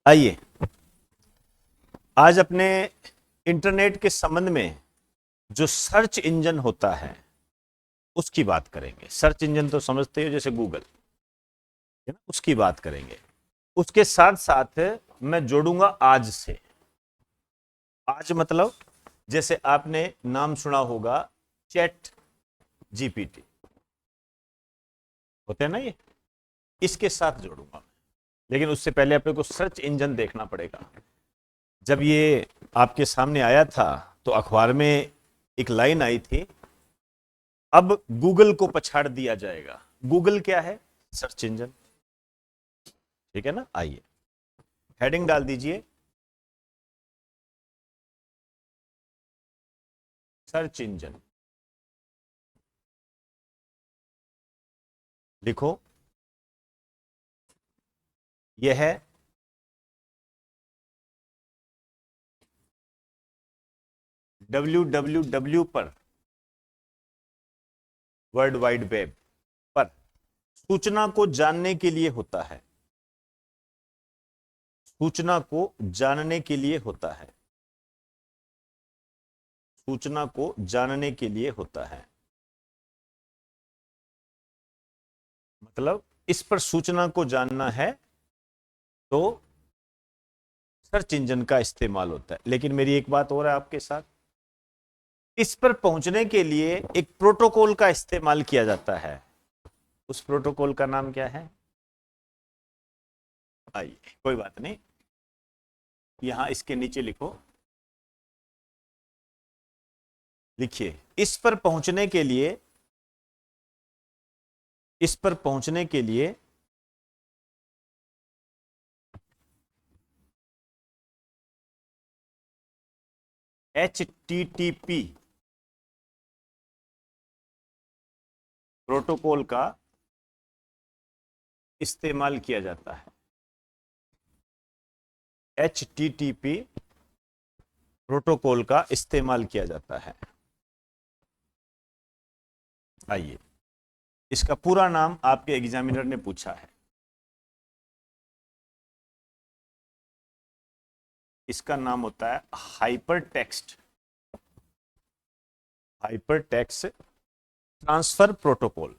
आइए आज अपने इंटरनेट के संबंध में जो सर्च इंजन होता है उसकी बात करेंगे। सर्च इंजन तो समझते हो, जैसे गूगल है ना, उसकी बात करेंगे। उसके साथ साथ मैं जोड़ूंगा आज से। आज मतलब जैसे आपने नाम सुना होगा चैट जीपीटी, होते हैं ना ये, इसके साथ जोड़ूंगा। लेकिन उससे पहले अपने को सर्च इंजन देखना पड़ेगा। जब ये आपके सामने आया था तो अखबार में एक लाइन आई थी, अब गूगल को पछाड़ दिया जाएगा। गूगल क्या है? सर्च इंजन, ठीक है ना। आइए हेडिंग डाल दीजिए, सर्च इंजन लिखो। यह है www पर, वर्ल्ड वाइड वेब पर सूचना को जानने के लिए होता है। सूचना को जानने के लिए होता है। सूचना को जानने के लिए होता है, मतलब इस पर सूचना को जानना है तो सर्च इंजन का इस्तेमाल होता है। लेकिन मेरी एक बात और है आपके साथ, इस पर पहुंचने के लिए एक प्रोटोकॉल का इस्तेमाल किया जाता है। उस प्रोटोकॉल का नाम क्या है? आइए, कोई बात नहीं, यहां इसके नीचे लिखो, लिखिए इस पर पहुंचने के लिए, इस पर पहुंचने के लिए HTTP प्रोटोकॉल का इस्तेमाल किया जाता है। HTTP प्रोटोकॉल का इस्तेमाल किया जाता है। आइए, इसका पूरा नाम आपके एग्जामिनर ने पूछा है। इसका नाम होता है hyper text, hyper text transfer protocol.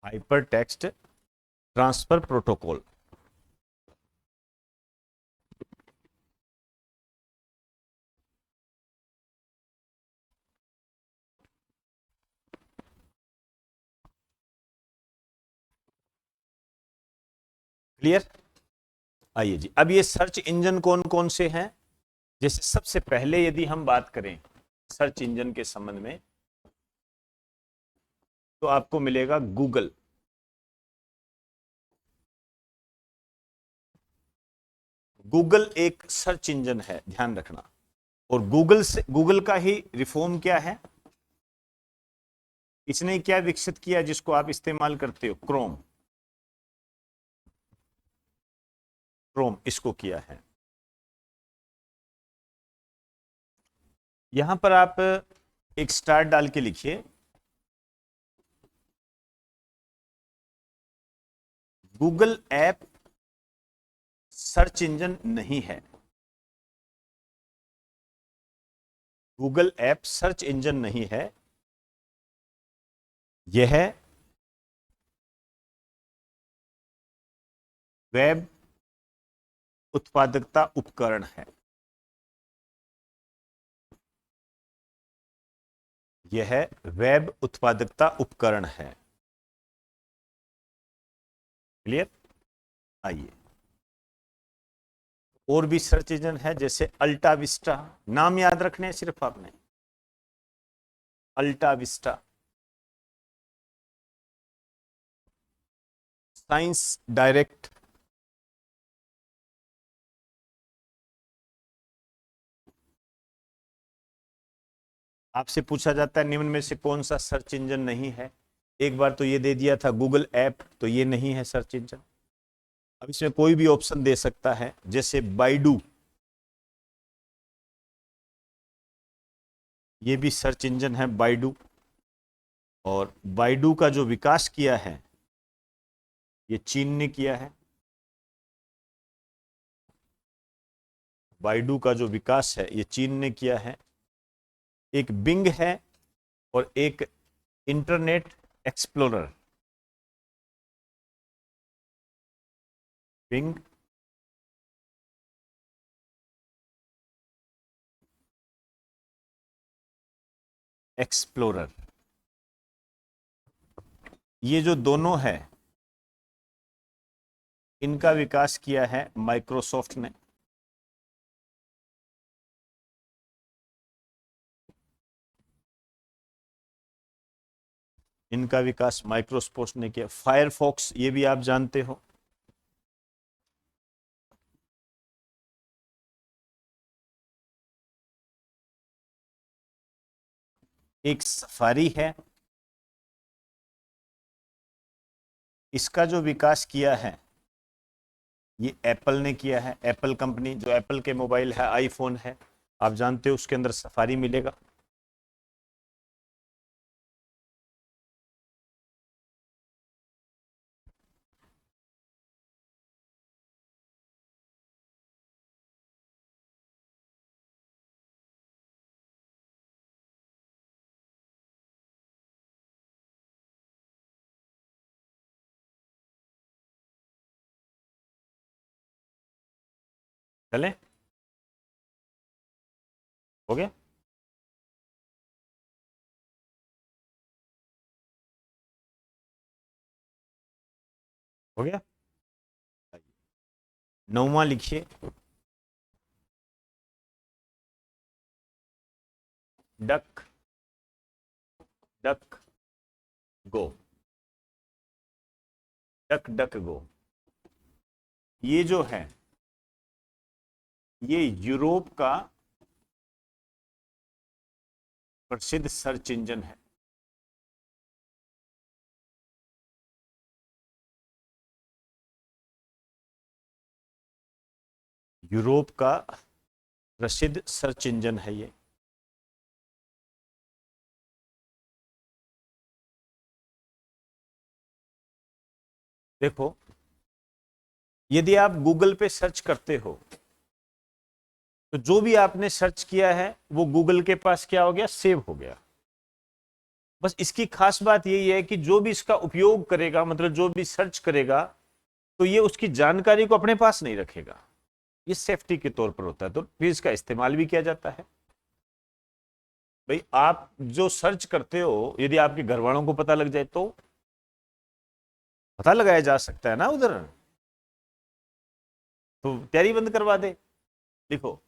Hyper text transfer protocol. Clear? आइए जी, अब ये सर्च इंजन कौन कौन से हैं? जैसे सबसे पहले यदि हम बात करें सर्च इंजन के संबंध में, तो आपको मिलेगा गूगल। गूगल एक सर्च इंजन है, ध्यान रखना। और गूगल से, गूगल का ही रिफॉर्म क्या है? इसने क्या विकसित किया जिसको आप इस्तेमाल करते हो? क्रोम। क्रोम इसको किया है। यहां पर आप एक स्टार डाल के लिखिए, गूगल ऐप सर्च इंजन नहीं है। गूगल ऐप सर्च इंजन नहीं है, यह वेब उत्पादकता उपकरण है। यह वेब उत्पादकता उपकरण है। क्लियर? आइए, और भी सर्च इंजन है जैसे अल्टा विस्टा, नाम याद रखने हैं सिर्फ आपने। अल्टा विस्टा, साइंस डायरेक्ट, आपसे पूछा जाता है निम्न में से कौन सा सर्च इंजन नहीं है। एक बार तो ये दे दिया था गूगल ऐप, तो ये नहीं है सर्च इंजन। अब इसमें कोई भी ऑप्शन दे सकता है, जैसे बाइडू, ये भी सर्च इंजन है बाइडू, और बाइडू का जो विकास किया है ये चीन ने किया है। बाइडू का जो विकास है ये चीन ने किया है। एक बिंग है और एक इंटरनेट एक्सप्लोरर। बिंग एक्सप्लोरर, ये जो दोनों है इनका विकास किया है माइक्रोसॉफ्ट ने। इनका विकास माइक्रोसॉफ्ट ने किया। फायरफॉक्स ये भी आप जानते हो। एक सफारी है, इसका जो विकास किया है ये एप्पल ने किया है। एप्पल कंपनी, जो एप्पल के मोबाइल है, आईफोन है, आप जानते हो उसके अंदर सफारी मिलेगा। चले, हो गया। हो गया। नौवां लिखिए, डक डक गो। डक डक गो, ये जो है ये यूरोप का प्रसिद्ध सर्च इंजन है। यूरोप का प्रसिद्ध सर्च इंजन है ये। देखो, यदि आप गूगल पे सर्च करते हो तो जो भी आपने सर्च किया है वो गूगल के पास क्या हो गया, सेव हो गया। बस इसकी खास बात यही है कि जो भी इसका उपयोग करेगा, मतलब जो भी सर्च करेगा, तो ये उसकी जानकारी को अपने पास नहीं रखेगा। ये सेफ्टी के तौर पर होता है, तो फिर इसका इस्तेमाल भी किया जाता है। भाई आप जो सर्च करते हो यदि आपके घर वालों को पता लग जाए तो पता लगाया जा सकता है ना उधर, तो तैयारी बंद करवा दे। देखो,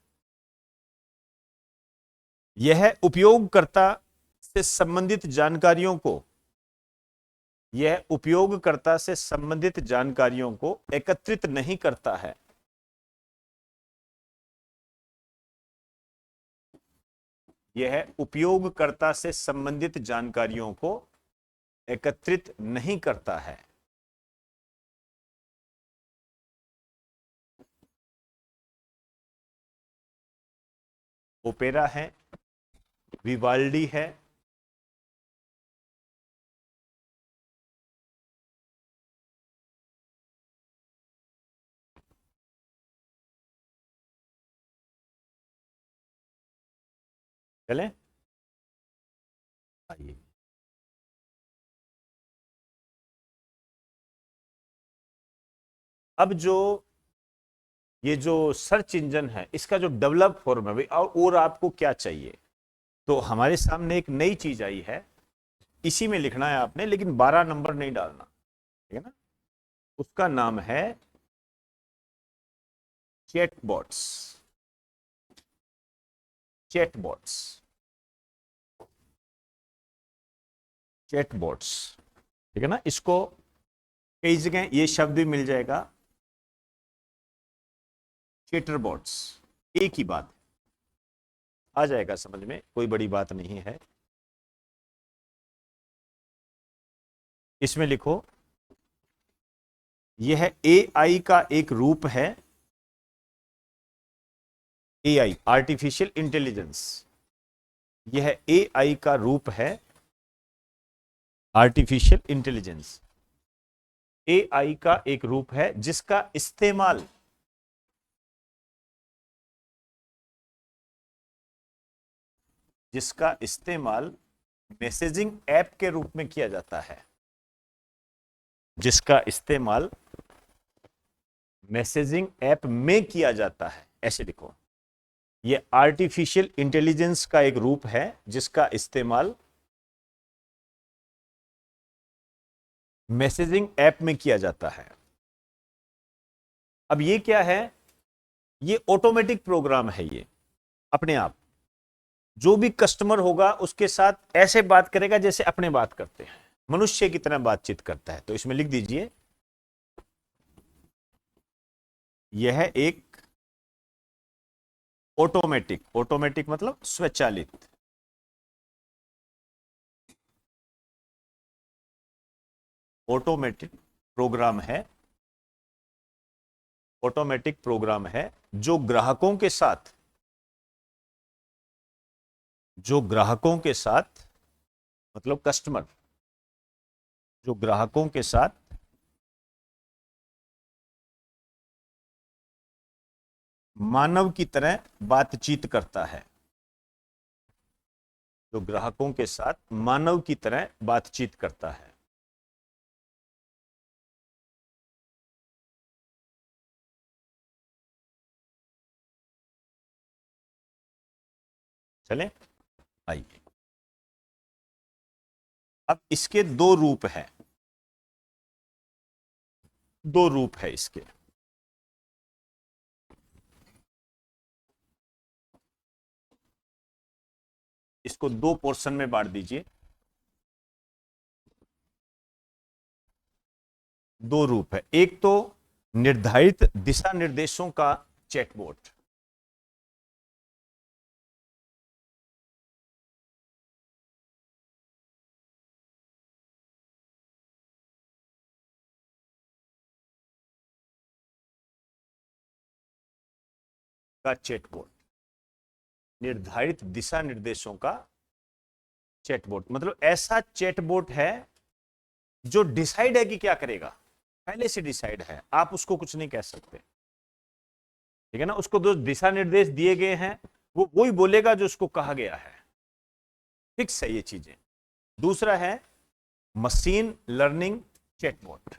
यह उपयोगकर्ता से संबंधित जानकारियों को, यह उपयोगकर्ता से संबंधित जानकारियों को एकत्रित नहीं करता है। यह उपयोगकर्ता से संबंधित जानकारियों को एकत्रित नहीं करता है। ओपेरा है, विवाल्डी है, चले आइए। अब जो ये जो सर्च इंजन है इसका जो डेवलप फॉर्म है भाई, और आपको क्या चाहिए, तो हमारे सामने एक नई चीज आई है। इसी में लिखना है आपने, लेकिन 12 नंबर नहीं डालना, ठीक है ना। उसका नाम है चैटबॉट्स। चैटबॉट्स, चैटबॉट्स, ठीक है ना। इसको कई जगह ये शब्द भी मिल जाएगा, चैटरबॉट्स, एक ही बात आ जाएगा समझ में, कोई बड़ी बात नहीं है। इसमें लिखो, यह एआई का एक रूप है। एआई, आर्टिफिशियल इंटेलिजेंस, यह एआई का रूप है, आर्टिफिशियल इंटेलिजेंस एआई का एक रूप है जिसका इस्तेमाल मैसेजिंग ऐप के रूप में किया जाता है, जिसका इस्तेमाल मैसेजिंग ऐप में किया जाता है। ऐसे लिखो, यह आर्टिफिशियल इंटेलिजेंस का एक रूप है जिसका इस्तेमाल मैसेजिंग ऐप में किया जाता है। अब ये क्या है? ये ऑटोमेटिक प्रोग्राम है, ये अपने आप जो भी कस्टमर होगा उसके साथ ऐसे बात करेगा जैसे अपने बात करते हैं, मनुष्य की तरह बातचीत करता है। तो इसमें लिख दीजिए, यह एक ऑटोमेटिक मतलब स्वचालित ऑटोमेटिक प्रोग्राम है जो ग्राहकों के साथ मतलब कस्टमर, जो ग्राहकों के साथ मानव की तरह बातचीत करता है, जो ग्राहकों के साथ मानव की तरह बातचीत करता है। चले, आइए। अब इसके दो रूप हैं, दो रूप है इसके। इसको दो पोर्शन में बांट दीजिए। दो रूप है, एक तो निर्धारित दिशा निर्देशों का चैटबॉट, निर्धारित दिशा निर्देशों का चैटबॉट मतलब ऐसा चैटबॉट है जो डिसाइड है कि क्या करेगा, पहले से डिसाइड है, आप उसको कुछ नहीं कह सकते। ठीक है ना, उसको जो दिशा निर्देश दिए गए हैं वो वही बोलेगा जो उसको कहा गया है, फिक्स है ये चीजें। दूसरा है machine learning chatbot.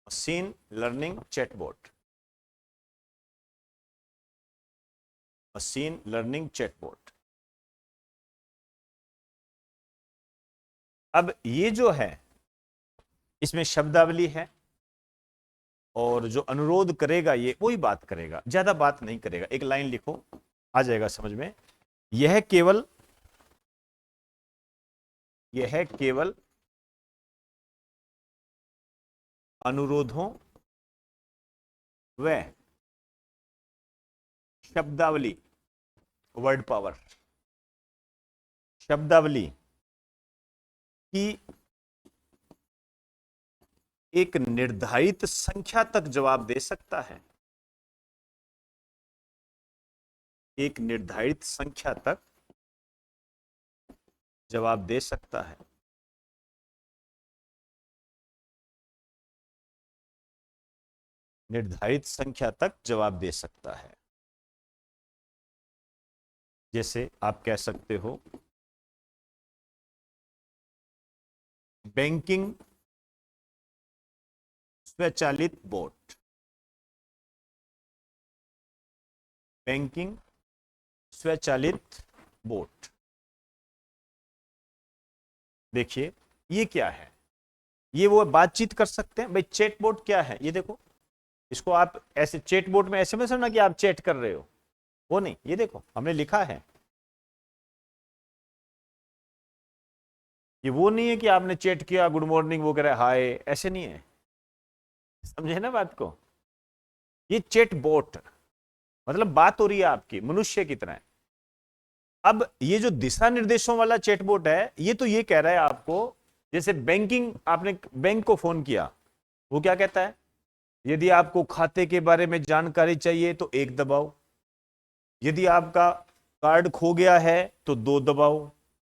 Machine learning chatbot, machine learning chatbot. अब ये जो है इसमें शब्दावली है और जो अनुरोध करेगा ये वही बात करेगा, ज्यादा बात नहीं करेगा। एक लाइन लिखो, आ जाएगा समझ में। यह केवल अनुरोधों व शब्दावली, वर्ड पावर, शब्दावली की एक निर्धारित संख्या तक जवाब दे सकता है, एक निर्धारित संख्या तक जवाब दे सकता है। निर्धारित संख्या तक जवाब दे सकता है। जैसे आप कह सकते हो बैंकिंग स्वचालित बोट, बैंकिंग स्वचालित बोट। देखिए ये क्या है, ये वो बातचीत कर सकते हैं। भाई चैट बोट क्या है, ये देखो, इसको आप ऐसे चैट बोट में ऐसे मत समझना कि आप चैट कर रहे हो, वो नहीं। ये देखो हमने लिखा है, ये वो नहीं है कि आपने चैट किया गुड मॉर्निंग वो कह रहा है हाय, ऐसे नहीं है, समझे ना बात को। ये चैट बोट मतलब बात हो रही है आपकी मनुष्य की तरह। अब ये जो दिशा निर्देशों वाला चैटबॉट है ये तो ये कह रहा है आपको जैसे बैंकिंग, आपने बैंक को फोन किया, वो क्या कहता है, यदि आपको खाते के बारे में जानकारी चाहिए तो 1 दबाओ, यदि आपका कार्ड खो गया है तो 2 दबाओ,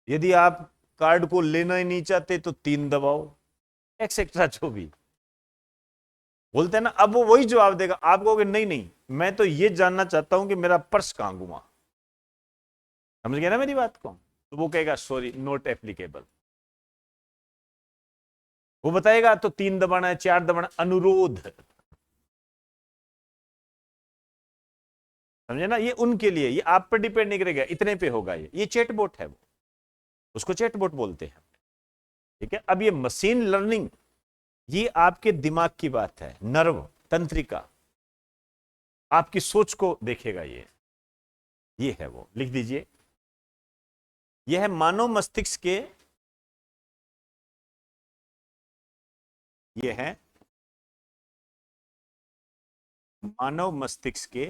यदि आप कार्ड को लेना ही नहीं चाहते तो 3 दबाओ, एक्सेट्रा जो भी बोलते हैं ना। अब वो वही जवाब देगा, आप कहोगे नहीं नहीं, मैं तो ये जानना चाहता हूं कि मेरा पर्स कहां घुमा। समझ गया ना मेरी बात को? तो वो कहेगा सॉरी, नॉट एप्लीकेबल। वो बताएगा तो 3 दबाना है, 4 दबाना, अनुरोध। समझे ना? ये उनके लिए, ये आप पर डिपेंड नहीं करेगा इतने पे होगा। ये चैटबॉट है, वो उसको चैटबॉट बोलते हैं। ठीक है। अब ये मशीन लर्निंग, ये आपके दिमाग की बात है, नर्व तंत्रिका, आपकी सोच को देखेगा। ये है वो, लिख दीजिए। यह है मानव मस्तिष्क के, ये है मानव मस्तिष्क के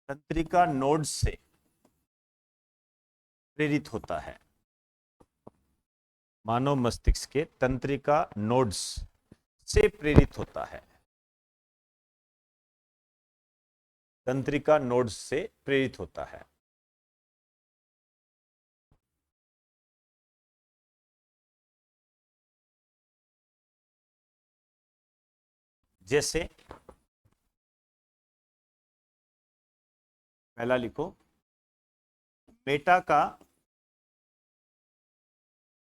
तंत्रिका नोड्स से प्रेरित होता है। मानव मस्तिष्क के तंत्रिका नोड्स से प्रेरित होता है। तंत्रिका नोड्स से प्रेरित होता है। जैसे पहला लिखो, मेटा का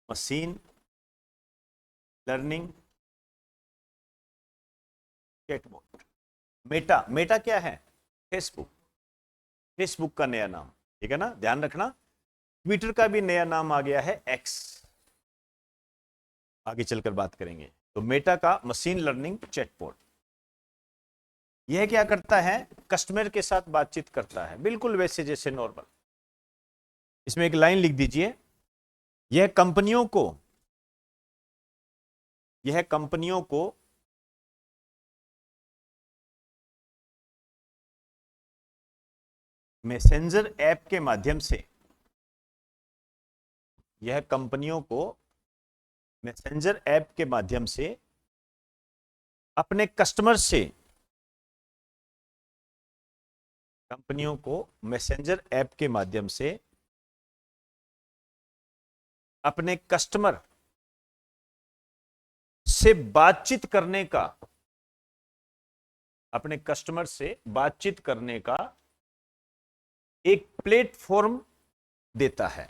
machine learning chatbot. Meta, Meta क्या है? फेसबुक। फेसबुक का नया नाम, ठीक है ना, ध्यान रखना। ट्विटर का भी नया नाम आ गया है, एक्स। आगे चलकर बात करेंगे। तो मेटा का मशीन लर्निंग चैटबॉट, यह क्या करता है? कस्टमर के साथ बातचीत करता है, बिल्कुल वैसे जैसे नॉर्मल। इसमें एक लाइन लिख दीजिए, यह कंपनियों को मैसेंजर ऐप के माध्यम से, यह कंपनियों को मैसेंजर ऐप के माध्यम से अपने कस्टमर से, कंपनियों को मैसेंजर ऐप के माध्यम से अपने कस्टमर से बातचीत करने का, अपने कस्टमर से बातचीत करने का एक प्लेटफॉर्म देता है।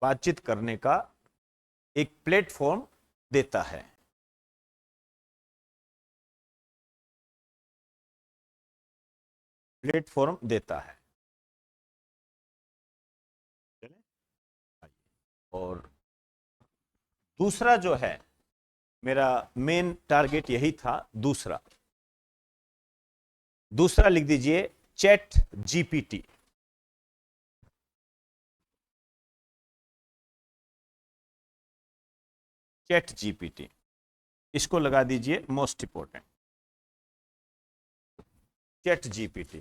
बातचीत करने का एक प्लेटफॉर्म देता है। प्लेटफॉर्म देता है। और दूसरा जो है, मेरा मेन टारगेट यही था। दूसरा लिख दीजिए, चैट जीपीटी। चैट जीपीटी, इसको लगा दीजिए most important. Chat GPT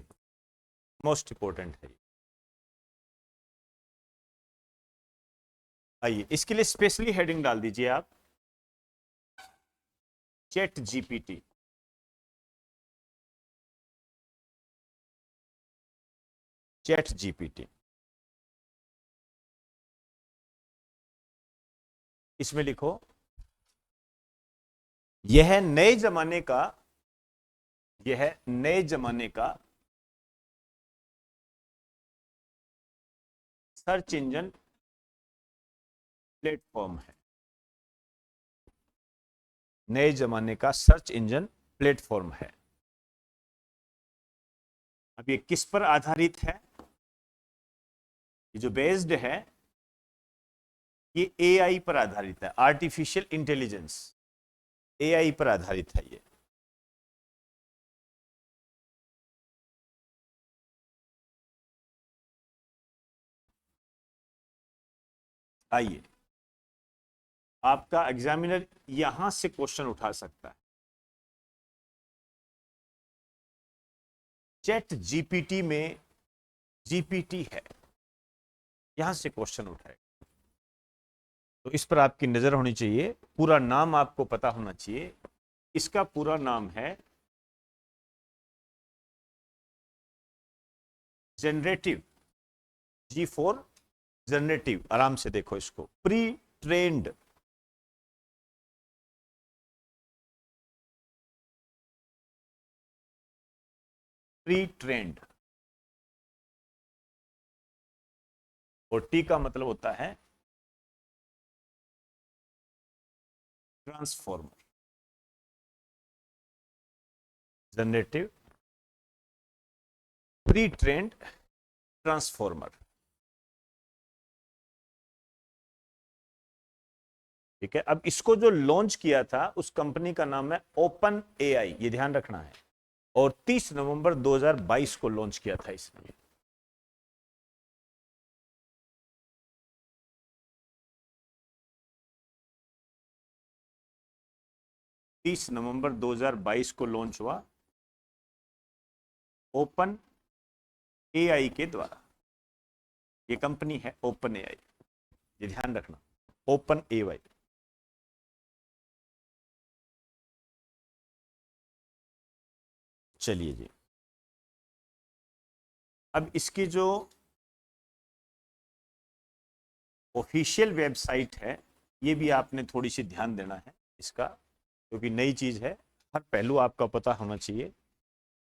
most important है। आइए, इसके लिए स्पेशली हेडिंग डाल दीजिए आप, चैट जीपीटी। चैट जीपीटी, इसमें लिखो, यह नए जमाने का, यह नए जमाने का सर्च इंजन प्लेटफॉर्म है। नए जमाने का सर्च इंजन प्लेटफॉर्म है। अब ये किस पर आधारित है? ये जो बेस्ड है, ये एआई पर आधारित है, आर्टिफिशियल इंटेलिजेंस, एआई पर आधारित है ये। आइए, आपका एग्जामिनर यहां से क्वेश्चन उठा सकता है। चैट जीपीटी में जीपीटी है, यहां से क्वेश्चन उठाएगा। तो इस पर आपकी नजर होनी चाहिए, पूरा नाम आपको पता होना चाहिए। इसका पूरा नाम है जनरेटिव, G4 जनरेटिव। आराम से देखो इसको, प्री ट्रेंड और टी का मतलब होता है transformer, generative pre trend transformer. ठीक है, अब इसको जो लॉन्च किया था उस कंपनी का नाम है ओपन एआई, ये ध्यान रखना है, और 30 नवंबर 2022 को लॉन्च किया था इसने। नवंबर 2022 को लॉन्च हुआ ओपन एआई के द्वारा। ये कंपनी है ओपन एआई, ये ध्यान रखना, ओपन एआई। चलिए जी, अब इसकी जो ऑफिशियल वेबसाइट है ये भी आपने थोड़ी सी ध्यान देना है इसका, क्योंकि नई चीज है, हर पहलू आपका पता होना चाहिए।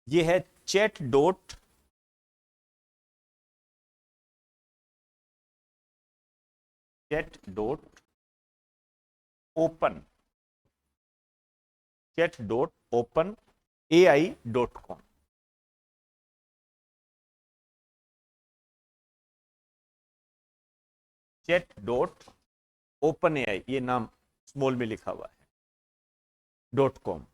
ये है chat dot open ai.com। chat.openai, ये नाम स्मॉल में लिखा हुआ है, .com।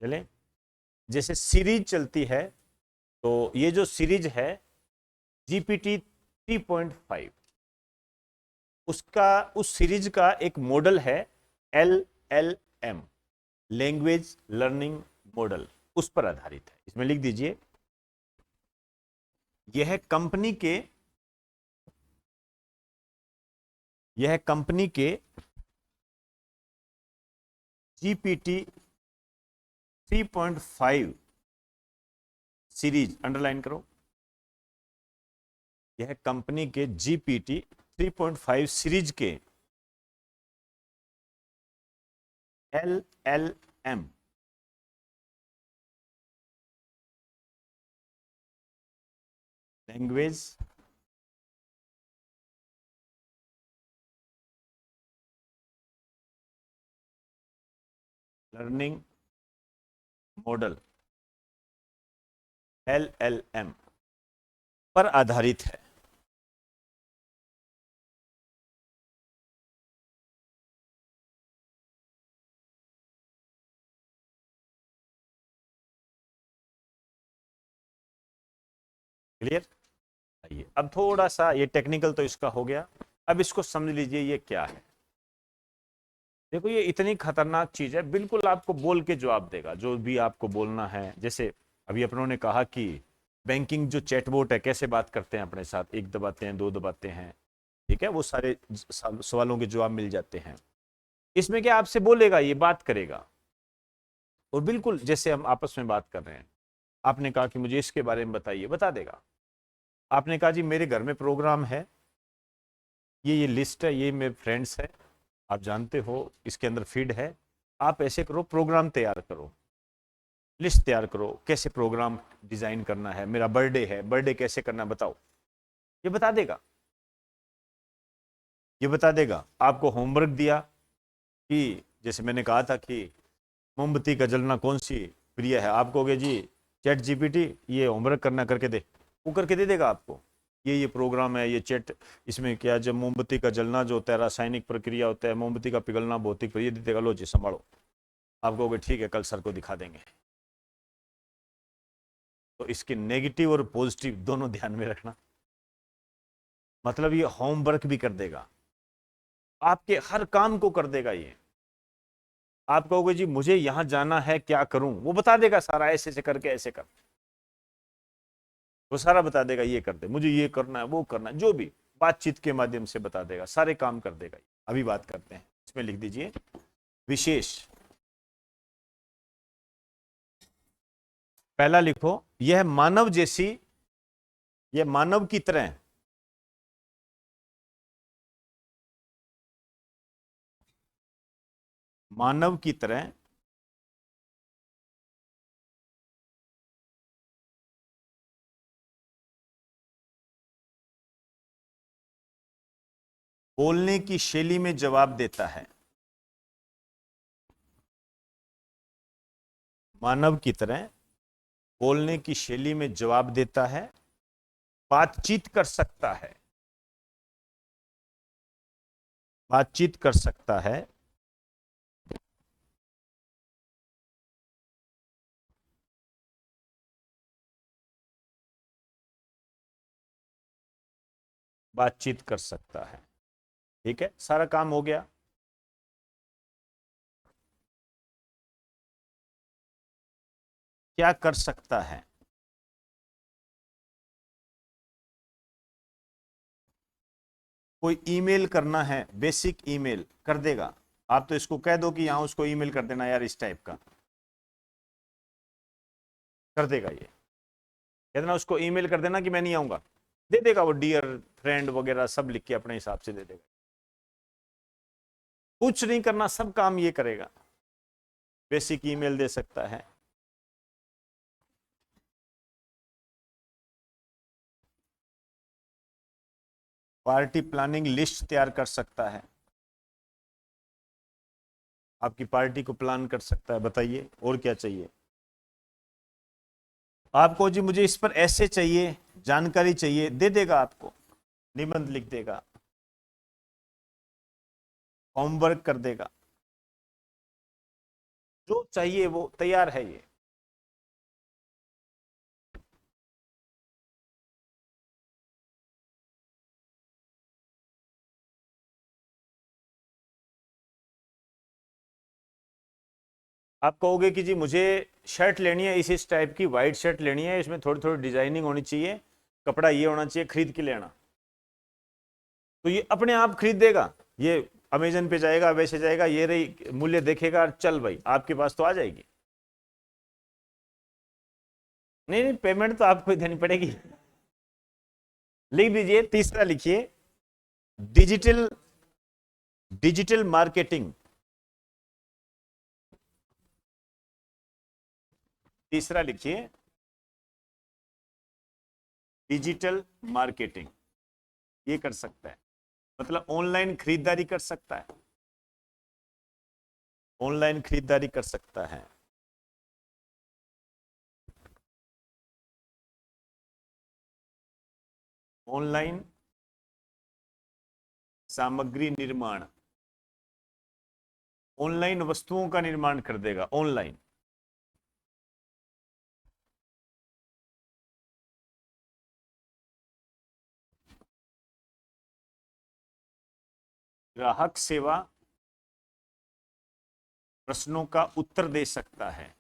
चले, जैसे सीरीज चलती है, तो ये जो सीरीज है जीपीटी 3.5, उसका, उस सीरीज का एक मॉडल है LLM, लैंग्वेज लर्निंग मॉडल, उस पर आधारित है। इसमें लिख दीजिए, यह कंपनी के जीपीटी 3.5 सीरीज, अंडरलाइन करो, यह कंपनी के जीपीटी 3.5 सीरीज के LLM language learning model LLM पर आधारित है। क्लियर? आइए, अब थोड़ा सा ये टेक्निकल तो इसका हो गया, अब इसको समझ लीजिए ये क्या है। देखो, ये इतनी खतरनाक चीज है, बिल्कुल आपको बोल के जवाब देगा जो भी आपको बोलना है। जैसे अभी अपनों ने कहा कि बैंकिंग जो चैटबॉट है कैसे बात करते हैं अपने साथ, एक दबाते हैं, दो दबाते हैं, ठीक है, वो सारे सवालों के जवाब मिल जाते हैं। इसमें क्या आपसे बोलेगा, ये बात करेगा, और बिल्कुल जैसे हम आपस में बात कर रहे हैं। आपने कहा कि मुझे इसके बारे में बताइए, बता देगा। आपने कहा जी मेरे घर में प्रोग्राम है, ये लिस्ट है, ये मेरे फ्रेंड्स है, आप जानते हो इसके अंदर फीड है, आप ऐसे करो, प्रोग्राम तैयार करो, लिस्ट तैयार करो, कैसे प्रोग्राम डिजाइन करना है, मेरा बर्थडे है, बर्थडे कैसे करना बताओ, ये बता देगा। ये बता देगा। आपको होमवर्क दिया कि जैसे मैंने कहा था कि मोमबत्ती का जलना कौन सी प्रिय है, आप कहोगे जी चैट जीपीटी ये होमवर्क करना करके दे, वो करके दे देगा आपको। ये प्रोग्राम है, ये चैट, इसमें क्या, जब मोमबत्ती का जलना जो होता है रासायनिक प्रक्रिया होता है, मोमबत्ती का पिघलना भौतिक प्रक्रिया, दे देगा, लो जी संभालो। आप कहोगे ठीक है, कल सर को दिखा देंगे। तो इसके नेगेटिव और पॉजिटिव दोनों ध्यान में रखना। मतलब ये होमवर्क भी कर देगा, आपके हर काम को कर देगा। ये आप कहोगे जी मुझे यहां जाना है, क्या करूं, वो बता देगा सारा, ऐसे ऐसे करके ऐसे कर, वो सारा बता देगा, ये कर दे, मुझे ये करना है, वो करना है, जो भी बातचीत के माध्यम से बता देगा, सारे काम कर देगा। अभी बात करते हैं, इसमें लिख दीजिए विशेष। पहला लिखो, यह मानव जैसी, यह मानव की तरह, मानव की तरह बोलने की शैली में जवाब देता है। मानव की तरह बोलने की शैली में जवाब देता है, बातचीत कर सकता है, बातचीत कर सकता है, बातचीत कर सकता है। ठीक है, सारा काम हो गया। क्या कर सकता है? कोई ईमेल करना है, बेसिक ईमेल कर देगा। आप तो इसको कह दो कि यहां उसको ईमेल कर देना यार, इस टाइप का कर देगा। ये कह देना उसको ईमेल कर देना कि मैं नहीं आऊंगा, दे देगा वो, डियर फ्रेंड वगैरह सब लिख के अपने हिसाब से दे देगा। कुछ नहीं करना, सब काम ये करेगा। बेसिक ईमेल दे सकता है, पार्टी प्लानिंग लिस्ट तैयार कर सकता है, आपकी पार्टी को प्लान कर सकता है। बताइए और क्या चाहिए आपको? जी मुझे इस पर ऐसे चाहिए, जानकारी चाहिए, दे देगा आपको, निबंध लिख देगा, होमवर्क कर देगा, जो चाहिए वो तैयार है ये। आप कहोगे कि जी मुझे शर्ट लेनी है, इस टाइप की वाइट शर्ट लेनी है, इसमें थोड़ी थोड़ी डिजाइनिंग होनी चाहिए, कपड़ा ये होना चाहिए, खरीद के लेना, तो ये अपने आप खरीद देगा। ये अमेजन पे जाएगा, वैसे जाएगा, ये रही मूल्य देखेगा, चल भाई आपके पास तो आ जाएगी। नहीं नहीं, पेमेंट तो आपको ही देनी पड़ेगी। लिख दीजिए, तीसरा लिखिए, डिजिटल, डिजिटल मार्केटिंग। तीसरा लिखिए, डिजिटल मार्केटिंग। ये कर सकता है, मतलब ऑनलाइन खरीदारी कर सकता है, ऑनलाइन खरीदारी कर सकता है, ऑनलाइन सामग्री निर्माण, ऑनलाइन वस्तुओं का निर्माण कर देगा, ऑनलाइन। ग्राहक सेवा प्रश्नों का उत्तर दे सकता है।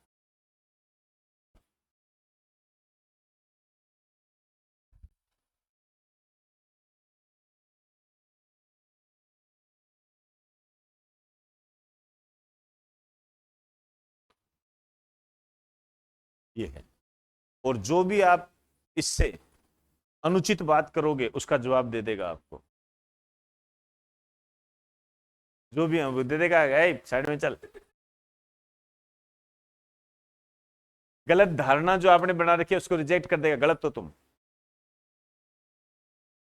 ये है, और जो भी आप इससे अनुचित बात करोगे उसका जवाब दे देगा आपको, जो भी है वो दे देगा, साइड में चल। गलत धारणा जो आपने बना रखी है उसको रिजेक्ट कर देगा, गलत तो तुम,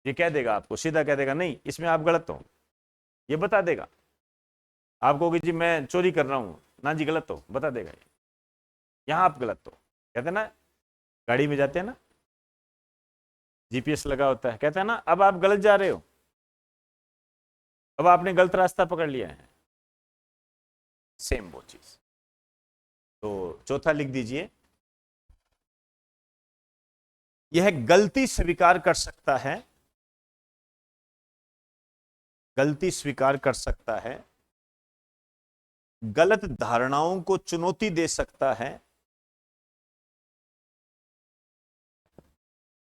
ये कह देगा आपको, सीधा कह देगा नहीं इसमें आप गलत हो, ये बता देगा। आप कहोगे जी मैं चोरी कर रहा हूं, ना जी गलत हो, बता देगा ये, यहां आप गलत हो। कहते हैं ना, गाड़ी में जाते हैं ना, जीपीएस लगा होता है, कहता है ना अब आप गलत जा रहे हो, अब आपने गलत रास्ता पकड़ लिया है, सेम वो चीज। तो चौथा लिख दीजिए, यह गलती स्वीकार कर सकता है, गलती स्वीकार कर सकता है, गलत धारणाओं को चुनौती दे सकता है,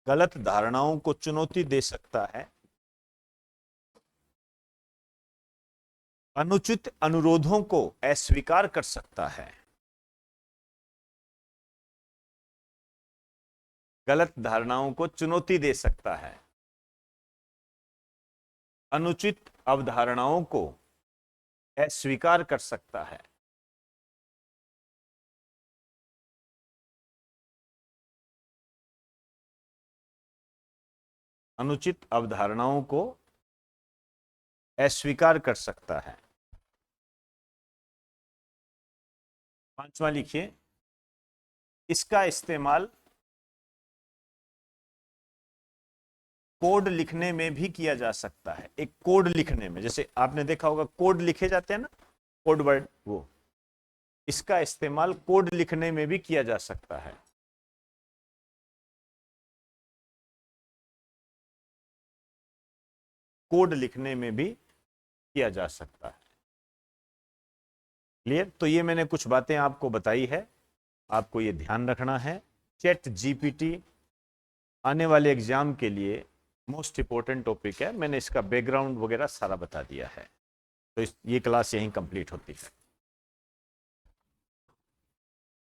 गलत धारणाओं को चुनौती दे सकता है, अनुचित अनुरोधों को अस्वीकार कर सकता है, गलत धारणाओं को चुनौती दे सकता है, अनुचित अवधारणाओं को अस्वीकार कर सकता है, अनुचित अवधारणाओं को अस्वीकार कर सकता है। पांचवा लिखिए, इसका इस्तेमाल कोड लिखने में भी किया जा सकता है। एक कोड लिखने में, जैसे आपने देखा होगा कोड लिखे जाते हैं ना, कोड वर्ड, वो इसका इस्तेमाल कोड लिखने में भी किया जा सकता है। कोड लिखने में भी किया जा सकता है। क्लियर? तो ये मैंने कुछ बातें आपको बताई है, आपको ये ध्यान रखना है। चैट जीपीटी आने वाले एग्जाम के लिए मोस्ट इंपॉर्टेंट टॉपिक है। मैंने इसका बैकग्राउंड वगैरह सारा बता दिया है। तो ये क्लास यहीं कंप्लीट होती है।